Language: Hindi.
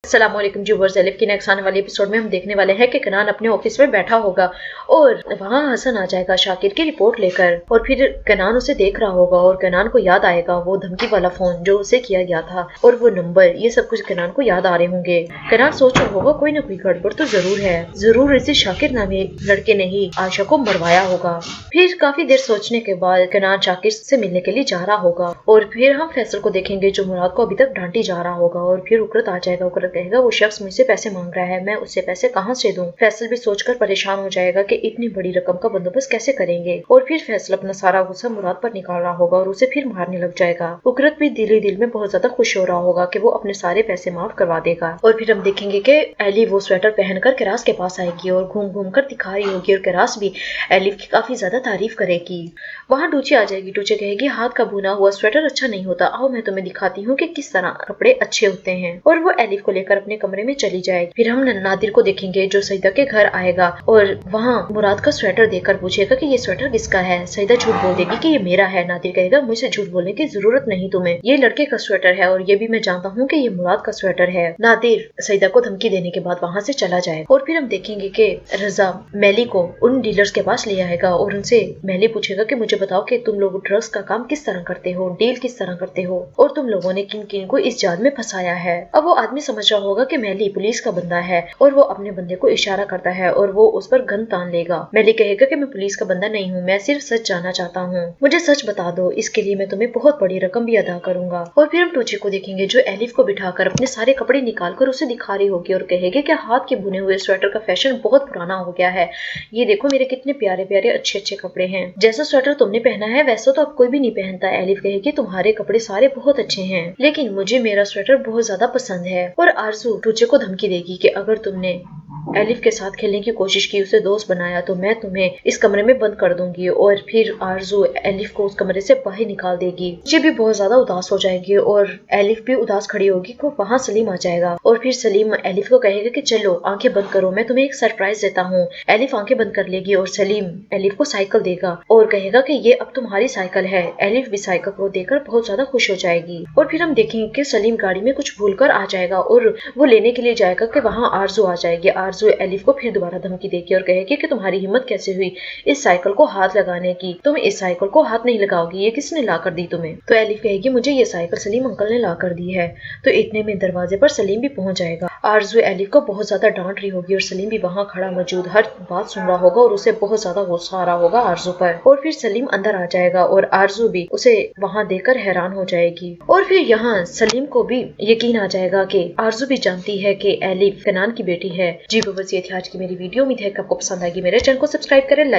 अस्सलामुअलैकुम व्यूअर्स, एलिफ की नेक्स्ट आने वाले एपिसोड में हम देखने वाले हैं कि कनान अपने ऑफिस में बैठा होगा और वहाँ हसन आ जाएगा शाकिर की रिपोर्ट लेकर। और फिर कनान उसे देख रहा होगा और कनान को याद आएगा वो धमकी वाला फोन जो उसे किया गया था और वो नंबर, ये सब कुछ कनान को याद आ रहे होंगे। कनान सोच रहा होगा कोई ना कोई गड़बड़ तो जरूर है, जरूर इसी शाकिर नामी लड़के ने ही आयशा को मरवाया होगा। फिर काफी देर सोचने के बाद कनान शाकिर से मिलने के लिए जा रहा होगा और फिर हम फैसल को देखेंगे जो मुराद को अभी तक डांटी जा रहा होगा। और फिर उकरत आ जाएगा, उकरत कहेगा वो शख्स मुझसे पैसे मांग रहा है, मैं उससे पैसे कहाँ से दूं। फैसल भी सोचकर परेशान हो जाएगा कि इतनी बड़ी रकम का बंदोबस्त कैसे करेंगे। और फिर फैसल अपना सारा गुस्सा मुराद पर निकाल रहा होगा और उसे फिर मारने लग जाएगा। उकरत भी दिल ही दिल में बहुत ज्यादा खुश हो रहा होगा कि वो अपने सारे पैसे माफ करवा देगा। और फिर हम देखेंगे कि एली वो स्वेटर पहनकर किरास के पास आएगी और घूम घूम कर दिखा रही होगी और किरास भी एलिफ की काफी ज्यादा तारीफ करेगी। वहाँ डूचे आ जाएगी, डूचे कहेगी हाथ का बुना हुआ स्वेटर अच्छा नहीं होता, आओ मैं तुम्हें दिखाती हूँ कि किस तरह कपड़े अच्छे होते हैं। और वो एलिफ को लेकर अपने कमरे में चली जाएगी। फिर हम नादिर को देखेंगे जो सईदा के घर आएगा और वहाँ मुराद का स्वेटर देखकर पूछेगा कि ये स्वेटर किसका है। सईदा झूठ बोल देगी कि ये मेरा है। नादिर कहेगा मुझसे झूठ बोलने की जरूरत नहीं तुम्हें, ये लड़के का स्वेटर है और ये भी मैं जानता हूँ कि ये मुराद का स्वेटर है। नादिर सईदा को धमकी देने के बाद वहाँ से चला जाएगा। और फिर हम देखेंगे कि रजा मैली को उन डीलर्स के पास ले आएगा और उनसे मैली पूछेगा कि मुझे बताओ कि तुम लोग ड्रग्स का काम किस तरह करते हो, डील किस तरह करते हो और तुम लोगों ने किन किन को इस जाल में फंसाया है। अब वो आदमी समझ रहा होगा कि मैली पुलिस का बंदा है और वो अपने बंदे को इशारा करता है और वो उस पर गन तान लेगा। मैली कहेगा कि मैं पुलिस का बंदा नहीं हूँ, मैं सिर्फ सच जानना चाहता हूँ, मुझे सच बता दो, इसके लिए मैं तुम्हें बहुत बड़ी रकम भी अदा करूंगा। और फिर हम टूचे को देखेंगे जो एलिफ को बिठाकर अपने सारे कपड़े निकाल कर उसे दिखा रही होगी और कहेगी कि हाथ के बुने हुए स्वेटर का फैशन बहुत पुराना हो गया है, ये देखो मेरे कितने प्यारे प्यारे अच्छे अच्छे कपड़े हैं, जैसा स्वेटर तुमने पहना है वैसा तो अब कोई भी नहीं पहनता। एलिफ कहेगी तुम्हारे कपड़े सारे बहुत अच्छे हैं लेकिन मुझे मेरा स्वेटर बहुत ज्यादा पसंद है। और आरजू टूचे को धमकी देगी कि अगर तुमने एलिफ के साथ खेलने की कोशिश की, उसे दोस्त बनाया, तो मैं तुम्हें इस कमरे में बंद कर दूंगी। और फिर आरजू एलिफ को उस कमरे से बाहर निकाल देगी। मुझे भी बहुत ज्यादा उदास हो जाएगी और एलिफ भी उदास खड़ी होगी को वहाँ सलीम आ जाएगा। और फिर सलीम एलिफ को कहेगा कि चलो आंखें बंद करो, मैं तुम्हें एक सरप्राइज देता हूँ। एलिफ आंखें बंद कर लेगी और सलीम एलिफ को साइकिल देगा और कहेगा कि ये अब तुम्हारी साइकिल है। एलिफ भी साइकिल को देकर बहुत ज्यादा खुश हो जाएगी। और फिर हम देखेंगे कि सलीम गाड़ी में कुछ भूल कर आ जाएगा और वो लेने के लिए जाएगा कि वहाँ आरजू आ जाएगी। आरजू एलिफ को फिर दोबारा धमकी देगी और कहेगी कि तुम्हारी हिम्मत कैसे हुई इस साइकिल को हाथ लगाने की, तुम इस साइकिल को हाथ नहीं लगाओगी, ये किसने ला कर दी तुम्हें। तो एलिफ कहेगी मुझे ये साइकिल सलीम अंकल ने ला कर दी है। तो इतने में दरवाजे पर सलीम भी पहुंच जाएगा। आरजू एलिफ को बहुत ज्यादा डांट रही होगी और सलीम भी वहाँ खड़ा मौजूद हर बात सुन रहा होगा और उसे बहुत ज्यादा गुस्सा आ रहा होगा आरजू पर। और फिर सलीम अंदर आ जाएगा और आरजू भी उसे वहाँ देखकर हैरान हो जाएगी। और फिर यहाँ सलीम को भी यकीन आ जाएगा कि आरजू भी जानती है कि एलिफ कनान की बेटी है। जी बस ये थी आज की मेरी वीडियो, उम्मीद है कि आपको पसंद आएगी। मेरे चैनल को सब्सक्राइब करें।